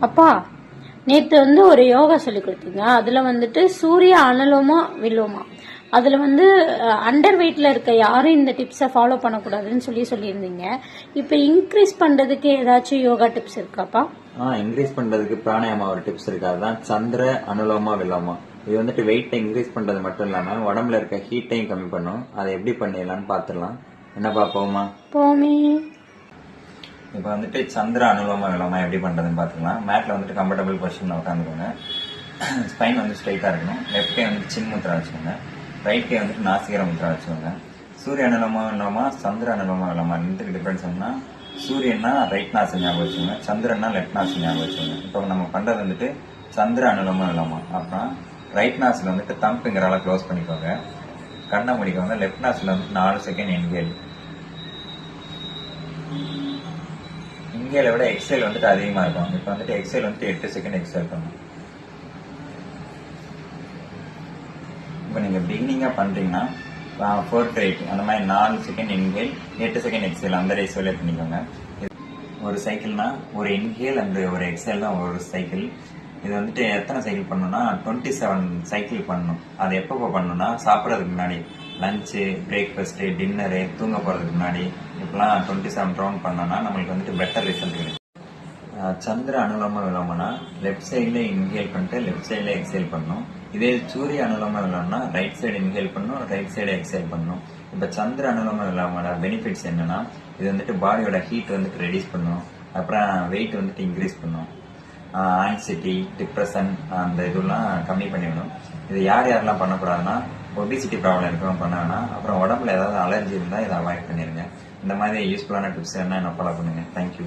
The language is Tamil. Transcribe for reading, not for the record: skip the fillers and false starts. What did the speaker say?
அப்பா நேற்று ஒரு யோகா சொல்லி கொடுத்தீங்க. அதுல சூரிய அனுலோமா விலோமா அதுல அண்டர் வெயிட்ல இருக்க யாரும் இந்த டிப்ஸை ஃபாலோ பண்ணக்கூடாதுன்னு சொல்லியிருந்தீங்க. இப்ப இன்க்ரீஸ் பண்றதுக்கு ஏதாச்சும் யோகா டிப்ஸ் இருக்காப்பா? இன்க்ரீஸ் பண்றதுக்கு பிராணாயாமா ஒரு டிப்ஸ் இருக்கு. அதுதான் சந்திர அனுலோமா விலோமா. இது வெயிட்டை இன்க்ரீஸ் பண்றது மட்டும் இல்லாம உடம்புல இருக்க ஹீட்டையும் கம்மி பண்ணும். அதை எப்படி பண்ணிடலாம்னு பாத்துடலாம். என்னப்பா போமா? போமே. இப்ப சந்திர அனுலோமா விலோமா எப்படி பண்றதுன்னு பாத்துக்கலாம். மேட்ல கம்ஃபர்டபுள் பொசிஷன்ல உட்காந்துக்கோங்க. ஸ்பைன் ஸ்ட்ரைட்டா இருக்கணும். லெஃப்ட் கை சின் முத்திரா வச்சுக்கோங்க. ரைட் கை நாசிகர முத்திரா வச்சுக்கோங்க. சூரிய அனுலோமா விலோமா சந்திர அனுலோமா விலோமா ரெண்டுக்கு டிஃபரன்ஸ் என்ன? சூரியன்னா ரைட் நாசி ஞாபகம் வச்சுக்கோங்க, சந்திரன்னா லெஃப்ட் நாசி ஞாபகம் வச்சுக்கோங்க. இப்போ நம்ம பண்றது சந்திர அனுலோமா விலோமா. அப்புறம் ரைட் நாசில தம்பிங்கிறால க்ளோஸ் பண்ணிக்கோங்க. கண்ணை முடிக்கோங்க. லெஃப்ட் நாசில 4 செகண்ட் இன்ஹேல். இன்ஹேலை விட எக்ஸேல் அதிகமா இருக்கும். இப்போ எக்ஸேல் 8 செகண்ட் எக்ஸேல் பண்ணணும். இப்போ நீங்க பிகினிங்கா பண்றீங்கன்னா 4 to 8 அந்த மாதிரி 4 செகண்ட் இன்ஹேல் 8 செகண்ட் எக்ஸேல் அந்த ரேஷியோல பண்ணிக்கோங்க. ஒரு சைக்கிள்னா ஒரு இன்ஹேல் அண்ட் ஒரு எக்ஸேல் தான் ஒரு சைக்கிள். இது எத்தனை சைக்கிள் பண்ணணும்னா 27 சைக்கிள் பண்ணணும். அது எப்போ பண்ணணும்னா சாப்பிட்றதுக்கு முன்னாடி, லஞ்சு, பிரேக்ஃபாஸ்ட், டின்னரு, தூங்க போறதுக்கு முன்னாடி இப்பெல்லாம் 27 ரவுண்ட் பண்ணோம்னா நம்மளுக்கு பெட்டர் ரிசல்ட் கிடைக்கும். சந்திர அனுலோம விலோமனா லெஃப்ட் சைட்ல இன்ஹேல் பண்ணிட்டு லெஃப்ட் சைட்ல எக்ஸேல் பண்ணணும். இதே சூரிய அனுலோம விலோமனா ரைட் சைடு இன்ஹேல் பண்ணணும், ரைட் சைடு எக்ஸேல் பண்ணணும். இப்ப சந்திர அனுலோம விலோமோட பெனிஃபிட்ஸ் என்னன்னா இது பாடியோட ஹீட் ரெடியூஸ் பண்ணும். அப்புறம் வெயிட் இன்க்ரீஸ் பண்ணும். ஆங்ஸைட்டி, டிப்ரெஷன் அந்த இதெல்லாம் கம்மி பண்ணிவிடும். இது யாரெல்லாம் பண்ணக்கூடாதுன்னா ஒபிசிட்டி ப்ராப்ளம் இருக்கவங்க பண்ணாங்கன்னா, அப்புறம் உடம்புல ஏதாவது அலர்ஜி இருந்தால் இதை அவாய்ட் பண்ணிருங்க. இந்த மாதிரி யூஸ்ஃபுல்லான டிப்ஸ் என்ன ஃபாலோ பண்ணுங்க. தேங்க்யூ.